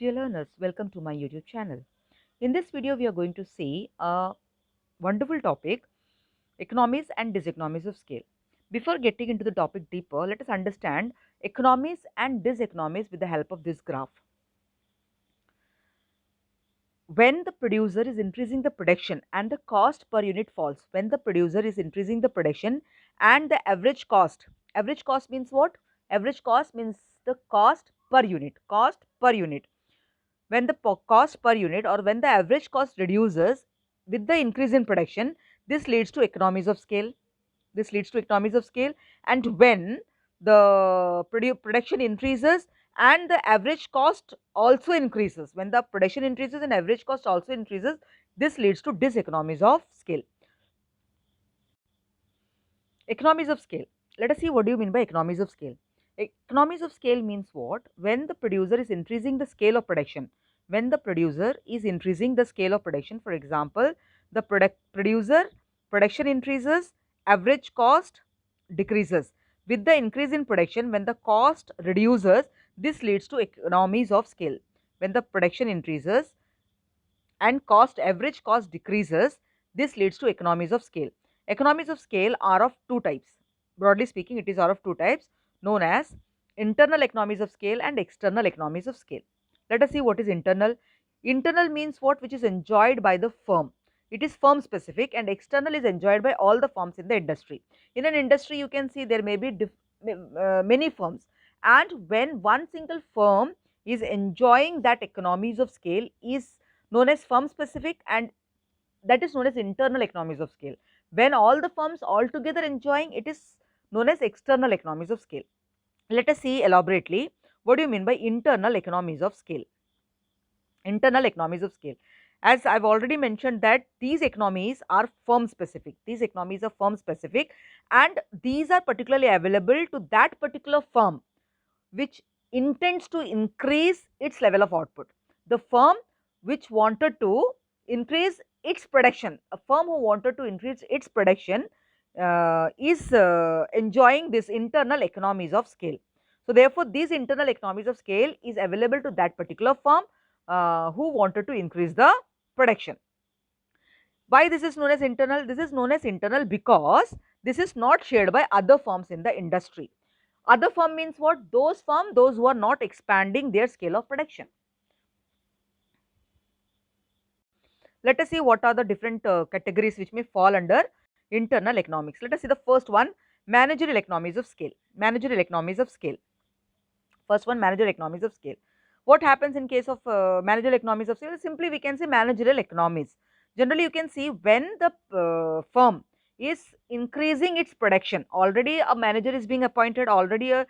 Dear learners, welcome to my YouTube channel. In this video, we are going to see a wonderful topic, economies and diseconomies of scale. Before getting into the topic deeper, let us understand economies and diseconomies with the help of this graph. When the producer is increasing the production and the cost per unit falls, when the producer is increasing the production and the average cost means what? Average cost means the cost per unit. When the cost per unit or when the average cost reduces with the increase in production, this leads to economies of scale. And when the production increases and the average cost also increases, when the production increases and average cost also increases, this leads to diseconomies of scale. Economies of scale. Let us see what do you mean by economies of scale. Economies of scale means what? When the producer is increasing the scale of production. When the producer is increasing the scale of production, for example, the producer production increases, average cost decreases. With the increase in production, when the cost reduces, this leads to economies of scale. When the production increases and average cost decreases, this leads to economies of scale. Economies of scale are of two types. Broadly speaking, it is are of two types, known as internal economies of scale and external economies of scale. Let us see what is internal. Internal means what? Which is enjoyed by the firm. It is firm specific, and external is enjoyed by all the firms in the industry. In an industry, you can see there may be many firms, and when one single firm is enjoying that economies of scale is known as firm specific, and that is known as internal economies of scale. When all the firms all together enjoying, it is known as external economies of scale. Let us see elaborately what do you mean by internal economies of scale. Internal economies of scale, as I've already mentioned, that these economies are firm specific. And these are particularly available to that particular firm which intends to increase its level of output. The firm which wanted to increase its production, a firm who wanted to increase its production is enjoying this internal economies of scale. So therefore, these internal economies of scale is available to that particular firm who wanted to increase the production. Why this is known as internal? This is known as internal because this is not shared by other firms in the industry. Other firm means what? Those who are not expanding their scale of production. Let us see what are the different categories which may fall under internal economics. Let us see the first one, managerial economies of scale. First one, managerial economies of scale. What happens in case of managerial economies of scale? Simply we can say managerial economies. Generally, you can see when the firm is increasing its production, already a manager is being appointed, already a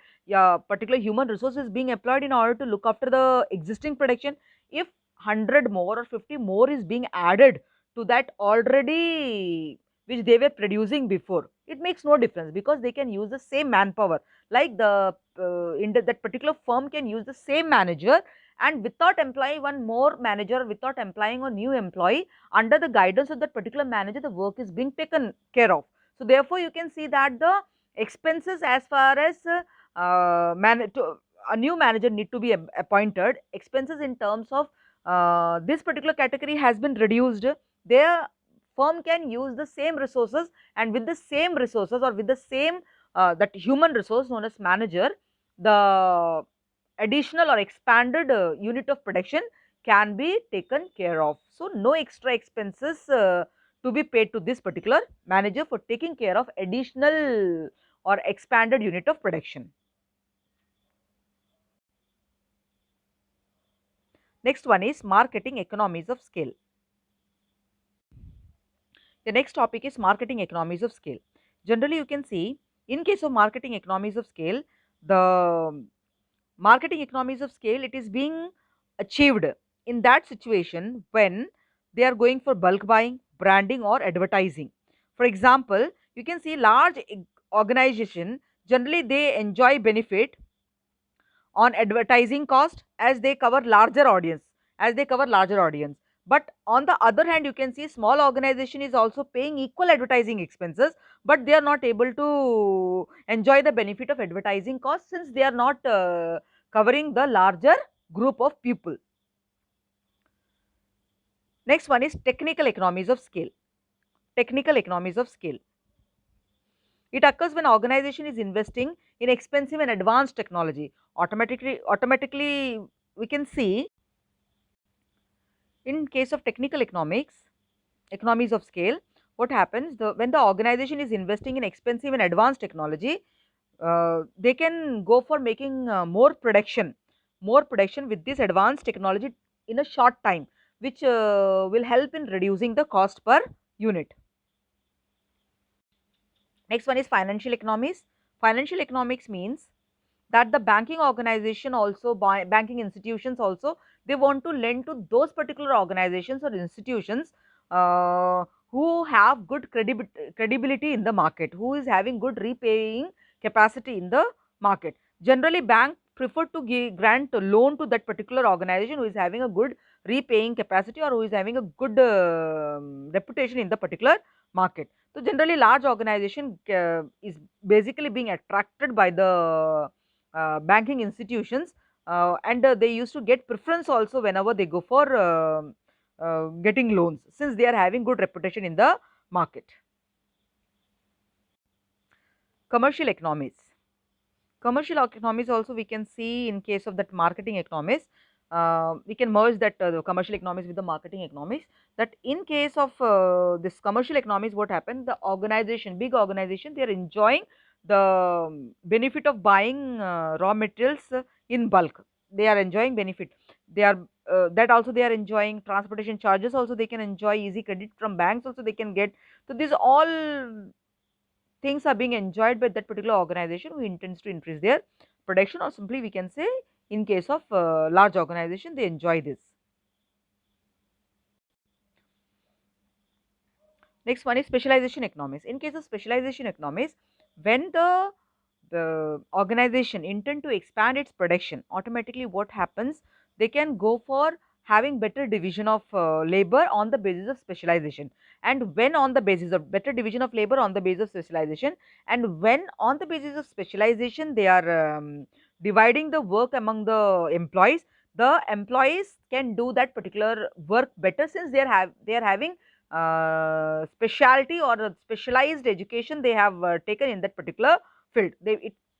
particular human resource is being employed in order to look after the existing production. If 100 more or 50 more is being added to that already which they were producing before, it makes no difference because they can use the same manpower. Like that particular firm can use the same manager, and without employing one more manager, without employing a new employee, under the guidance of that particular manager, the work is being taken care of. So therefore, you can see that the expenses as far as a new manager need to be appointed, expenses in terms of this particular category has been reduced. Their firm can use the same resources, and with the same resources or with the same that human resource known as manager, the additional or expanded unit of production can be taken care of. So no extra expenses to be paid to this particular manager for taking care of additional or expanded unit of production. Next one is marketing economies of scale. The next topic is marketing economies of scale. Generally, you can see in case of marketing economies of scale, the marketing economies of scale, it is being achieved in that situation when they are going for bulk buying, branding or advertising. For example, you can see large organization, generally they enjoy benefit on advertising cost as they cover larger audience. But on the other hand, you can see small organization is also paying equal advertising expenses, but they are not able to enjoy the benefit of advertising cost since they are not covering the larger group of people. Next one is technical economies of scale. Technical economies of scale. It occurs when organization is investing in expensive and advanced technology. Automatically we can see in case of technical economies of scale, what happens when the organization is investing in expensive and advanced technology, they can go for making more production with this advanced technology in a short time, which will help in reducing the cost per unit. Next one is financial economies. Financial economics means that the banking organization also, banking institutions also, they want to lend to those particular organizations or institutions who have good credibility in the market, who is having good repaying capacity in the market. Generally bank prefer to grant a loan to that particular organization who is having a good repaying capacity or who is having a good reputation in the particular market. So generally large organization is basically being attracted by the banking institutions, and they used to get preference also whenever they go for getting loans, since they are having good reputation in the market. Commercial economies. Commercial economies also we can see in case of that marketing economies. We can merge that the commercial economies with the marketing economies. That in case of this commercial economies, what happened? The organization, big organization, they are enjoying the benefit of buying raw materials in bulk. They are enjoying benefit. They are that also they are enjoying transportation charges. Also they can enjoy easy credit from banks. Also they can get. So these all things are being enjoyed by that particular organization who intends to increase their production, or simply we can say in case of large organization they enjoy this. Next one is specialization economies. In case of specialization economies, when the organization intend to expand its production, automatically what happens, they can go for having better division of labor on the basis of specialization. And when on the basis of better division of labor on the basis of specialization, and when on the basis of specialization they are dividing the work among the employees can do that particular work better, since they are having specialty or a specialized education they have taken in that particular field.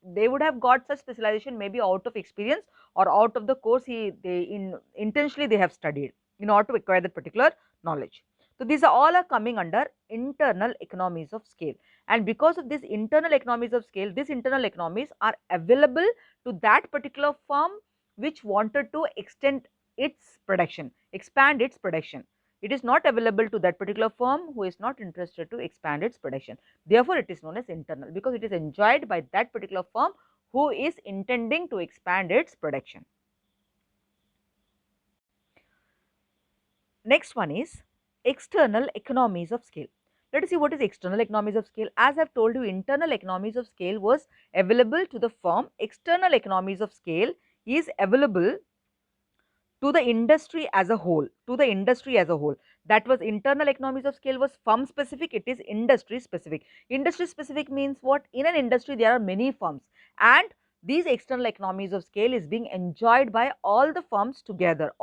They would have got such specialization maybe out of experience or out of the course intentionally they have studied in order to acquire that particular knowledge. So these are all are coming under internal economies of scale, and because of this internal economies of scale, these internal economies are available to that particular firm which wanted to expand its production. It is not available to that particular firm who is not interested to expand its production. Therefore, it is known as internal, because it is enjoyed by that particular firm who is intending to expand its production. Next one is external economies of scale. Let us see what is external economies of scale. As I have told you, internal economies of scale was available to the firm. External economies of scale is available to the industry as a whole. That was internal economies of scale was firm specific, it is industry specific. Industry specific means what? In an industry there are many firms, and these external economies of scale is being enjoyed by all the firms together,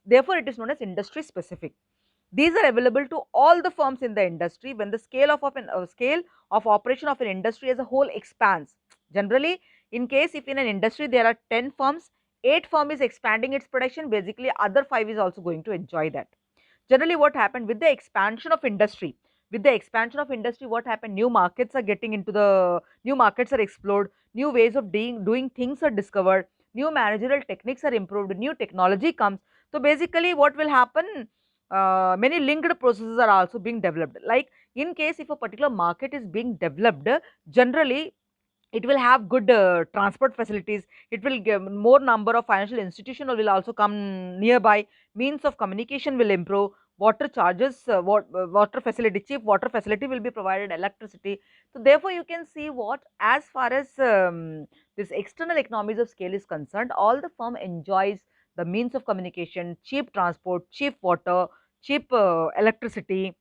therefore it is known as industry specific. These are available to all the firms in the industry when the scale of operation of an industry as a whole expands. Generally, in case if in an industry there are 10 firms, 8 firm is expanding its production, basically other 5 is also going to enjoy that. Generally what happened with the expansion of industry? What happened? New markets are explored, new ways of doing things are discovered, new managerial techniques are improved, new technology comes. So basically what will happen, many linked processes are also being developed. Like in case if a particular market is being developed, generally it will have good transport facilities, it will give more number of financial institutions will also come nearby, means of communication will improve, water charges, water facility, cheap water facility will be provided, electricity. So therefore you can see what, as far as this external economies of scale is concerned, all the firm enjoys the means of communication, cheap transport, cheap water, cheap electricity,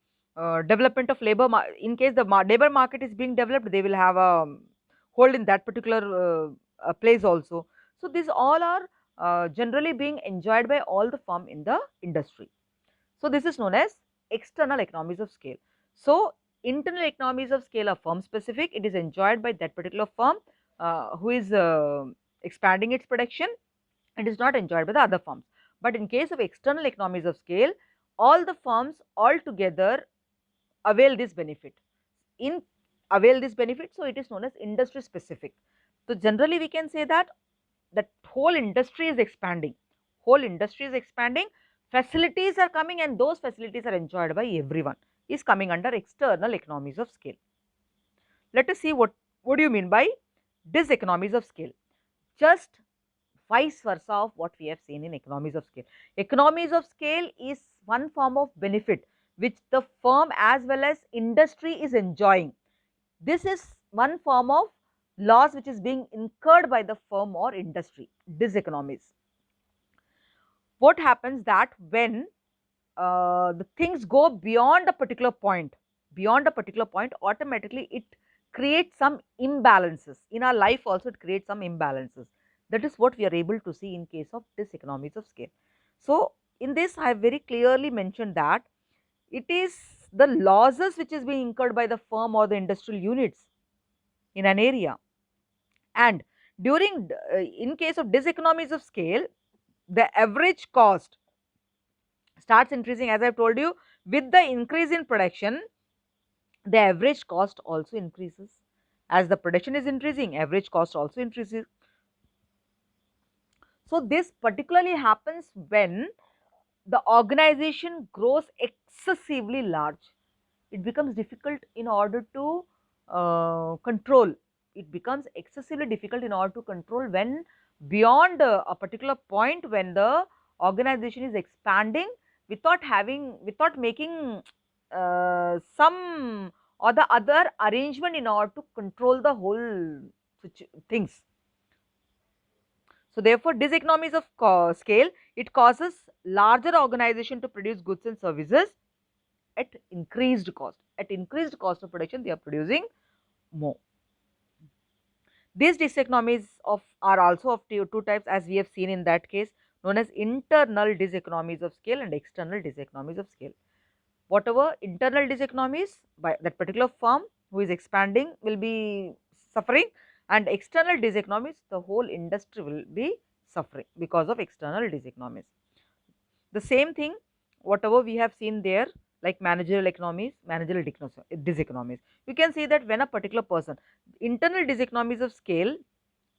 development of labor. In case the labor market is being developed, they will have a hold in that particular place also. So these all are generally being enjoyed by all the firm in the industry. So this is known as external economies of scale. So internal economies of scale are firm specific. It is enjoyed by that particular firm who is expanding its production. It is not enjoyed by the other firms. But in case of external economies of scale, all the firms altogether avail this benefit. In avail this benefit, so it is known as industry specific. So generally we can say that whole industry is expanding, whole industry is expanding, facilities are coming, and those facilities are enjoyed by everyone, is coming under external economies of scale. Let us see what do you mean by diseconomies of scale. Just vice versa of what we have seen in economies of scale. Economies of scale is one form of benefit which the firm as well as industry is enjoying. This is one form of loss which is being incurred by the firm or industry, diseconomies. What happens that when the things go beyond a particular point, automatically it creates some imbalances. In our life also it creates some imbalances. That is what we are able to see in case of diseconomies of scale. So in this I have very clearly mentioned that it is the losses which is being incurred by the firm or the industrial units in an area. And during in case of diseconomies of scale, the average cost starts increasing, as I have told you. With the increase in production, the average cost also increases. As the production is increasing, average cost also increases. So this particularly happens when the organization grows excessively large. It becomes difficult in order to control. It becomes excessively difficult in order to control when beyond a particular point, when the organization is expanding without making some or the other arrangement in order to control the whole things. So therefore, diseconomies of scale, it causes larger organization to produce goods and services at increased cost. At increased cost of production, they are producing more. These diseconomies are also of two types, as we have seen in that case, known as internal diseconomies of scale and external diseconomies of scale. Whatever internal diseconomies by that particular firm who is expanding will be suffering, and external diseconomies, the whole industry will be suffering because of external diseconomies. The same thing, whatever we have seen there, like managerial economies, diseconomies. You can see that when a particular person, internal diseconomies of scale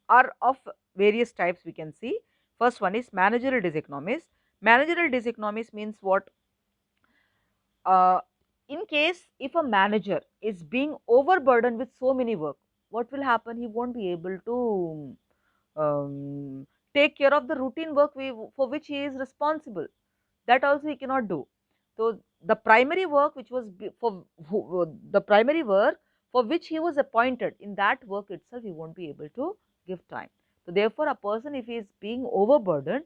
are of various types we can see. First one is managerial diseconomies. Managerial diseconomies means what? Uh, in case if a manager is being overburdened with so many work, what will happen? He won't be able to take care of the routine work for which he is responsible. That also he cannot do. So the primary work which was the primary work for which he was appointed, in that work itself he won't be able to give time. So therefore, a person if he is being overburdened,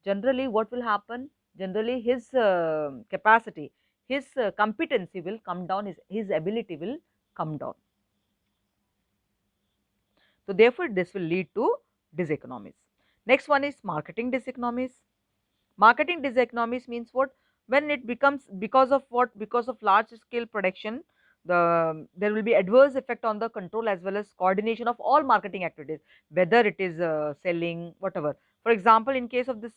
generally what will happen? Generally his capacity, his competency will come down, his ability will come down. So therefore, this will lead to diseconomies. Next one is marketing diseconomies. Marketing diseconomies means what? When it becomes because of what? Because of large scale production, there will be adverse effect on the control as well as coordination of all marketing activities, whether it is selling, whatever. For example, in case of this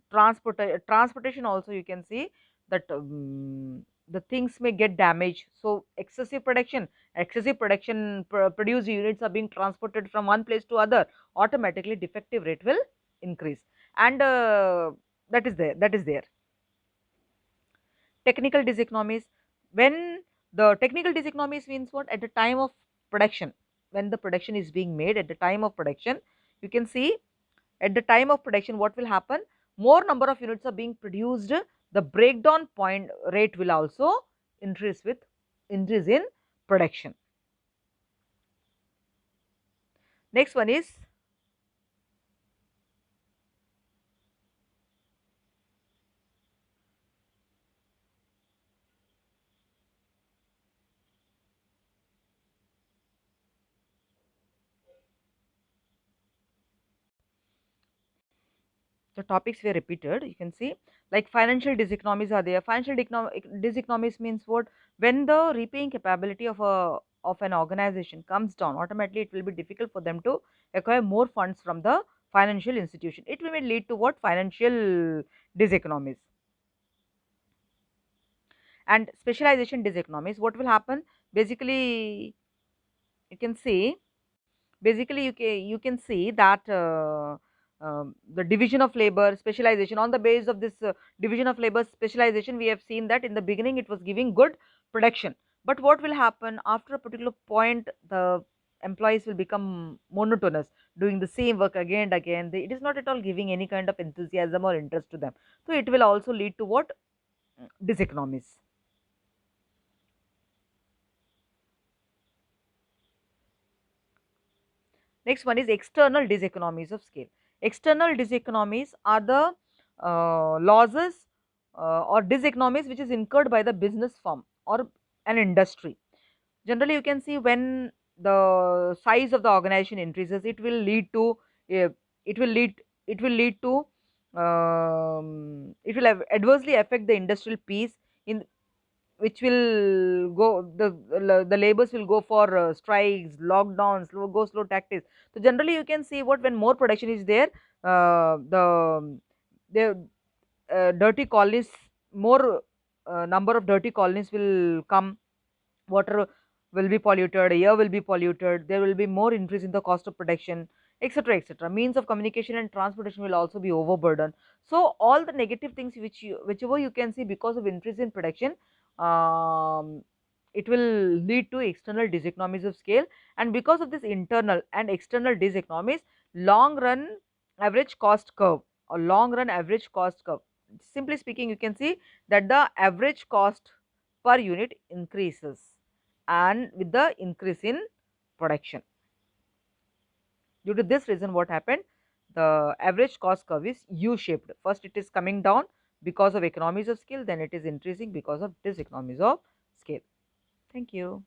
transportation also, you can see that the things may get damaged. So excessive production produced units are being transported from one place to other, automatically defective rate will increase. And that is there. Technical diseconomies, when the technical diseconomies means what? At the time of production, when the production is being made, at the time of production, you can see at the time of production what will happen? More number of units are being produced, the breakdown point rate will also increase with increase in production. Next one is the topics were repeated. You can see like financial diseconomies are there. Financial diseconomies means what? When the repaying capability of an organization comes down, automatically it will be difficult for them to acquire more funds from the financial institution. It may lead to what? Financial diseconomies. And specialization diseconomies, what will happen? Basically, you can see basically you can see that the division of labor specialization, on the base of this division of labor specialization, we have seen that in the beginning it was giving good production, but what will happen after a particular point? The employees will become monotonous, doing the same work again and again. It is not at all giving any kind of enthusiasm or interest to them, so it will also lead to what? Diseconomies. Next one is external diseconomies of scale. External diseconomies are the losses or diseconomies which is incurred by the business firm or an industry. Generally, you can see when the size of the organization increases, it will lead to uh, it will lead it will lead to it will adversely affect the industrial peace, in which will go the labors will go for strikes, lockdowns, go slow tactics. So generally you can see what? When more production is there, the dirty colonies, more number of dirty colonies will come, water will be polluted, air will be polluted, there will be more increase in the cost of production, etc., etc. Means of communication and transportation will also be overburdened. So all the negative things whichever you can see because of increase in production, it will lead to external diseconomies of scale. And because of this internal and external diseconomies, long run average cost curve or long run average cost curve, simply speaking, you can see that the average cost per unit increases, and with the increase in production. Due to this reason, what happened? The average cost curve is U-shaped. First it is coming down because of economies of scale, then it is increasing because of diseconomies of scale. Thank you.